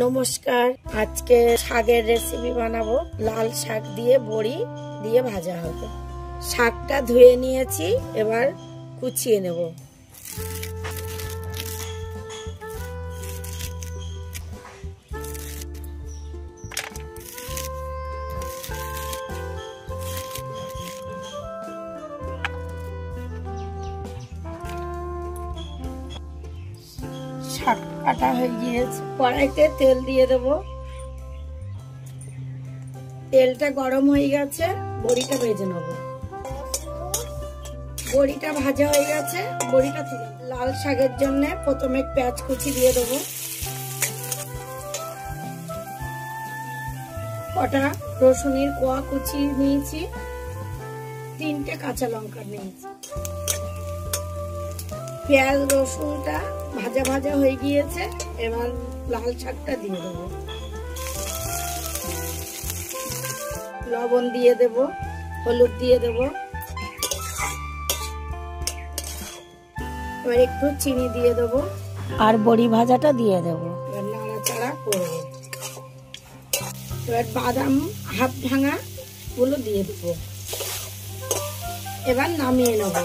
নমস্কার, আজকে শাকের রেসিপি বানাবো। লাল শাক দিয়ে বড়ি দিয়ে ভাজা হবে। শাকটা ধুয়ে নিয়েছি, এবার কুচিয়ে নেব। শাক কাটা হয়ে গিয়েছে, কড়াইতে তেল দিয়ে দেব। তেলটা গরম হয়ে গেছে, বড়িটা ভেজে নেব। বড়িটা ভাজা হয়ে গেছে, বড়িটা তুলে লাল শাকের জন্য প্রথমে পেঁয়াজ কুচি দিয়ে দেবো। কটা রসুনের কোয়া কুচি নিয়েছি, 3টে কাঁচা লঙ্কা নিয়েছি। পেঁয়াজ রসুনটা ভাজা ভাজা হয়ে গিয়েছে, এবার লাল শাকটা দিয়ে দেবো। লবণ দিয়ে দেব, হলুদ দিয়ে দেব, এবার একটু চিনি দিয়ে দেবো আর বড়ি ভাজাটা দিয়ে দেবো। এবার নাড়াচাড়া করবো। এবার বাদাম হাফ ভাঙা গুলো দিয়ে দেবো। এবার নামিয়ে নেবো।